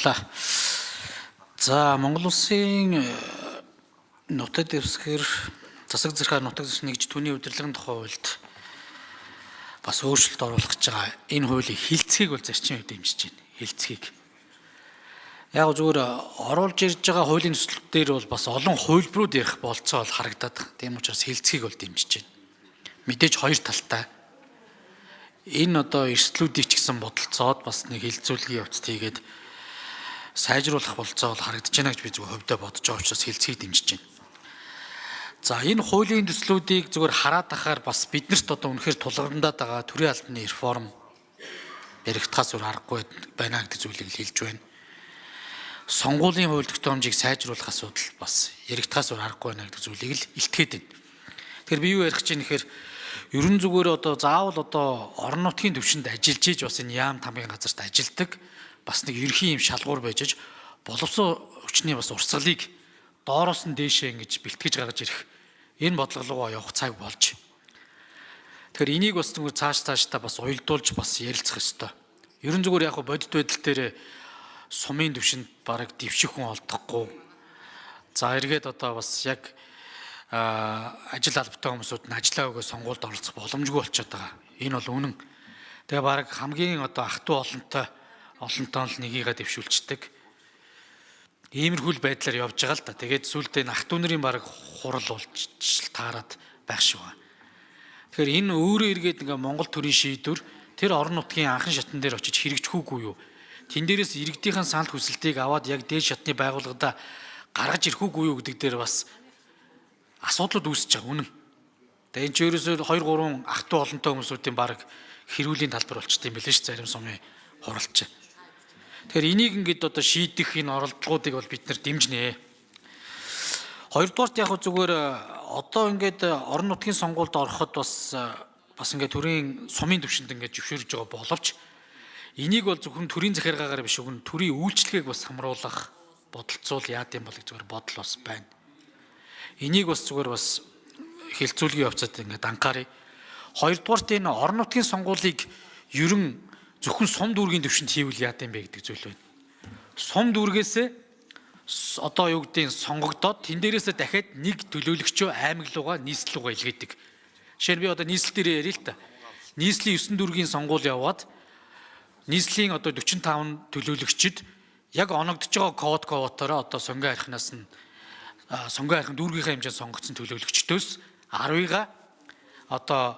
баярлалаа. За Монгол Улсын нутаг дэвсгэр засаг захиргааны нутаг дэвсгэр нэгж түүний удирдлагын тухай хуульд бас өөрчлөлт оруулах гэж байгаа. Энэ хуулийн хилцгийг бол зарчим үед дэмжиж байна. Хилцгийг. Яг зүгээр оруулж ирж байгаа хуулийн төслүүд дээр бол бас олон хувилбарууд ярих болцоо бол харагдаад байна. Тийм учраас хилцгийг бол дэмжиж байна. Мэдээж хоёр талтай. Энэ одоо эрсдлүүдийг ч гэсэн бодолцоод бас нэг хилцүүлгийн явцад хийгээд сайжруулах болцоо бол харагдаж байна гэж би зөвхөн хувьдаа бодож байгаа учраас хилцгийг дэмжиж байна. За энэ хуулийн төслүүдийг зүгээр хараад ахаар бас биднэрт одоо үнэхээр тулгамдаад байгаа төрийн албаны реформ яригдахаас өөр аргагүй байна гэдэг зүйлийг хэлж байна. Сонгуулийн хууль тогтоомжийг сайжруулах асуудал бас яригдахаас өөр аргагүй байна гэдэг зүйлийг л илтгэхэд байна. Тэгэхээр би юу ярих гэж байна гэхээр ерөн зүгээр одоо заавал одоо орон нутгийн түвшинд ажиллаж иж бас энэ яам тамгын газарт ажилдаг бас нэг ерхий юм шалгуур байж боловсон хүчний бас урсгалыг доороос нь дээшээ ингэж бэлтгэж гаргаж ирэх энэ бодлого руу явах цаг болж. Тэгэхээр энийг бас зүгээр цаашдаа бас уялдуулж бас ярилцах ёстой. Ерөн зүгээр яг бодит байдал дээр сумын түвшинд бараг дэвших хүн олдохгүй. За эргээд одоо бас яг ажил албатай хүмүүсүүд нь ажиллаа өгөө сонгуульд оролцох боломжгүй болчиход байгаа. Энэ бол үнэн. Тэгээ бараг хамгийн одоо ах トゥ олонтоо л нёгийгээ дэвшүүлцдэг. Иймэрхүү байдлаар явж байгаа л да. Тэгээд сүултээ ах トゥ нарын бараг хурал болж таарад байх шиг байна. Тэгэхээр энэ өөрөө эргээд ингээ Монгол төрийн шийдвэр тэр орон нутгийн анхан шатн дээр очиж хэрэгжихгүй юу? Тэн дээрээс иргэдийнхэн санал хүсэлтийг аваад яг дээд шатны байгууллагада гаргаж ирэхгүй юу гэдэг дээр бас асуудлууд үүсэж байгаа үнэн. Тэгээ энэ ч ерөөсөө 2-3 ах トゥ олонтой хүмүүсүүдийн баг хэрүүлийн талбар болчтой юм билээ ш зарим сумын хуралч. Тэгэхээр энийг ингээд одоо шийдэх энэ оролдлогоодыг бол бид нар дэмжнэ. Хоёрдугаарт яг зүгээр одоо ингээд орон нутгийн сонгуульд ороход бас ингээд төрийн сумын түвшинд ингээд зөвшөөрж байгаа боловч энийг бол зөвхөн төрийн захиргаагаар биш үгэн төрийн үйлчлэгийг бас хамруулах бодолцуул яад юм бол зүгээр бодол бас байна. Энийг бас зүгээр бас хилцүүлгийн явцад ингээд анхаарай. Хоёрдугаарт энэ орон нутгийн сонгуулийг ерөн зөвхөн сум дүүргийн төвшөнд хийвэл яад юм бэ гэдэг зүйл байна. Сум дүүргээс одоо юу гэдгийг сонгогдоод тэн дээрээс дахиад нэг төлөөлөгчөө аймаг руугаа нийслэл руугаа илгээдэг. Жишээ нь би одоо нийслэл дээр ярил л та. Нийслэлийн 9 дүүргийн сонгуул яваад нийслэлийн одоо 45 төлөөлөгчд яг оногдож байгаа кодоороо одоо сонгон архинаас нь сонгон архин дүүргийнхээ хэмжээнд сонгогдсон төлөөлөгчдөөс 10-ыг одоо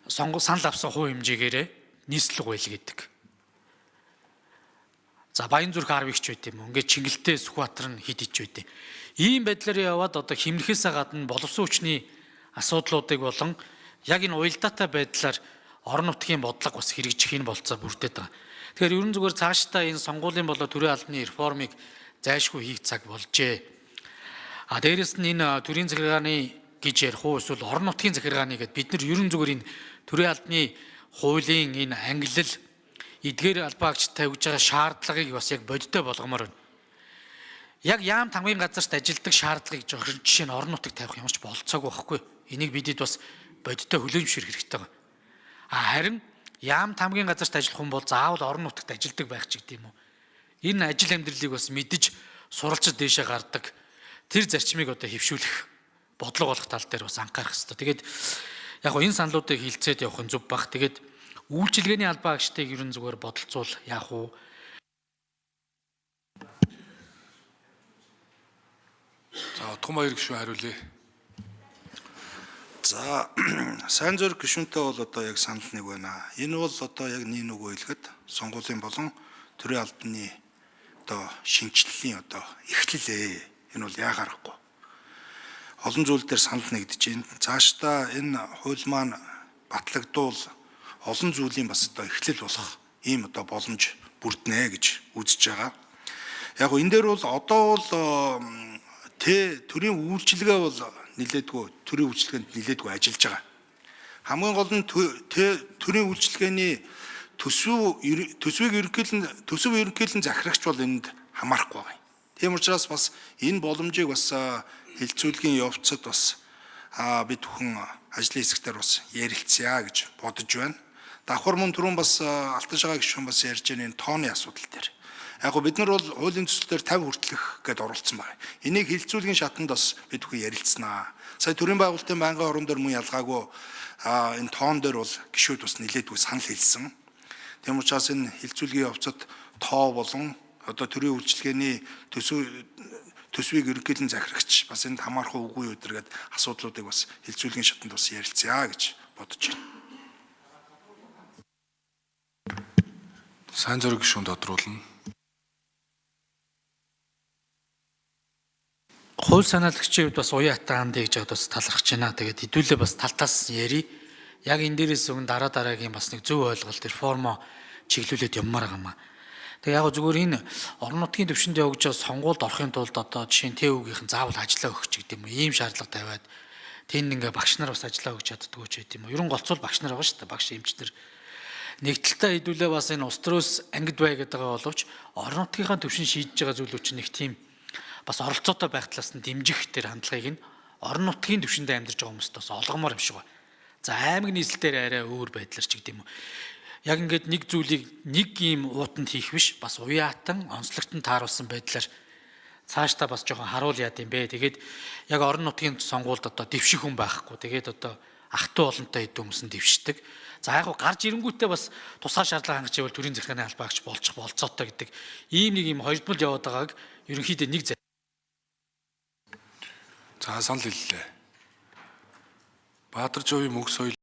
санал авсан хувь хэмжээгээр нийслэл руу илгээдэг. За Баянзүрх 10-ыг ч байт юм уу. Ингээд Чингэлтэй Сүхбаатар нь хэд ич байт. Ийм байдлаар яваад одоо химнэхээсээ гадна боловсон хүчний асуудлуудыг болон яг энэ уялдаатай байдлаар орон нутгийн бодлого бас хэрэгжих энэ болцоо бүрдээд байгаа. Тэгэхээр ерөн зүгээр цаашдаа энэ сонгуулийн болоо төрийн албаны реформыг зайлшгүй хийх цаг болжээ. Дээрэс нь энэ төрийн захиргааны гэж ярих уу эсвэл орон нутгийн захиргааны гэдээ бид нар ерөн зүгээр энэ төрийн албаны хуулийн энэ ангиллал эдгээр албаагч тавьж байгаа шаардлагыг бас яг бодиттой болгомоор байна. Яг яам тамгын газарт ажилладаг шаардлагыг жохирн жишээ нь орон нутагт тавих юмч болцоогүй байхгүй. Энийг бидэд бас бодиттой хүлээмжшүүлэх хэрэгтэй байна. Харин яам тамгын газарт ажиллах хүн бол заавал орон нутагт ажилладаг байх ч гэдэм үү. Энэ ажил амьдралыг бас мэдж суралцж дээшээ гардаг тэр зарчмыг одоо хэвшүүлэх бодлого болох тал дээр бас анхаарах хэрэгтэй. Тэгээд яг энэ саналуудыг хилцээд явах нь зөв баг. Тэгээд үйлчилгээний албаагчдыг ерөн зүгээр бодолцуул яах вэ? За Утган баяр гишүүн хариулъя. За сайн зориг гишүүнтэй бол одоо яг санал нэг байна. Энэ бол одоо яг нэг үгүй хэлэхэд сонгуулийн болон төрийн албаны одоо шинжилгэлийн одоо эхлэлээ. Энэ бол яагарахгүй. Олон зүйл дээр санал нэгдэж байна. Цаашдаа энэ хууль маань батлагдвал олон зүйлийн бас одоо эхлэл болох ийм одоо боломж бүрднэ гэж үзэж байгаа. Яг энэ дээр бол одоо бол төрийн үйлчилгээ бол нэлээдгүй төрийн үйлчилгээнд нэлээдгүй ажиллаж байгаа. Хамгийн гол нь төрийн үйлчилгээний төсвийг ерөнхийлөн захирагч бол энд хамаарахгүй байна. Тийм учраас бас энэ боломжийг бас хилцүүлгийн явцад бас бид бүхэн ажлын хэсгээр бас ярилцъя гэж бодож байна. Давхар мөн түрүүн бас Алтан шагаа гишүүн бас ярьж байгаа энэ тооны асуудал дээр. Яг гоо бид нар бол хуулийн төслөөр 50 хүртэлх гэдээ оруулсан байна. Энийг хилцүүлгийн шатанд бас бид бүхэн ярилцсанаа. Сая төрийн байгуулалтын байнгын орон дээр мөн ялгаагүй энэ тоон дээр бол гишүүд бас нэлээдгүй санал хэлсэн. Тэм учраас энэ хилцүүлгийн явцад тоо болон одоо төрийн үйлчилгээний төсвийг ерөнхийдөө захирагч бас энд хамаарах үгүй юу гэдэг асуудлуудыг бас хилцүүлгийн шатанд бас ярилцъя гэж бодож байна. Сайн зориг гишүүн тодруулна. Хууль санаалагчийн хувьд бас уяатан гэж бас талархаж байна. Тэгээд хэдүүлээ бас талтаас яри. Яг энэ дээрээс өмнө дараагийн бас нэг зөв ойлголт реформо чиглүүлээд явмаар байгаа юм. Тэгээ яг зүгээр энэ орон нутгийн төвшөнд явж байгаа сонгуульд орохын тулд одоо жишээ нь ТЭУ-гийнхэн заавал ажиллаа өгч гэдэг юм уу. Ийм шаардлага тавиад тэнд ингээ багш нар бас ажиллаа өгч чаддгүй ч гэдэг юм уу. Ерөн голцол багш нар байгаа шүү дээ. Багш эмчнэр. Нэг талдаа хэдүүлээ бас энэ улс төрөөс ангид бай гэдэг байгаа боловч орон нутгийнхаа төвшин шийдэж байгаа зүйлүүд чинь нэг тийм бас оролцоотой байх талаас нь дэмжих тэр хандлагыг нь орон нутгийн төвшөндөө амьдарч байгаа хүмүүст бас олгомоор юм шиг байна. За аймаг нийслэлээр арай өөр байдлаар ч гэдэг юм уу. Яг ингээд нэг зүйлийг нэг ийм уутанд хийх биш бас уяатан онцлогтон тааруулсан байдлаар цаашдаа бас жоохон харуул яад юм бэ. Тэгээд яг орон нутгийн сонгуульд одоо дэвших хүн байхгүй. Тэгээд одоо ах トゥ олонтой хэдэн хүмүүс нь дэвшдэг. За яг гарч ирэнгүүтээ бас тусгай шаардлага хангачвал төрийн захиргааны албаагч болчих болцоотой гэдэг ийм нэг ийм хоёрдмол яваад байгааг ерөнхийдөө нэг За санал хэллээ. Баатар Жовын мөнх соёл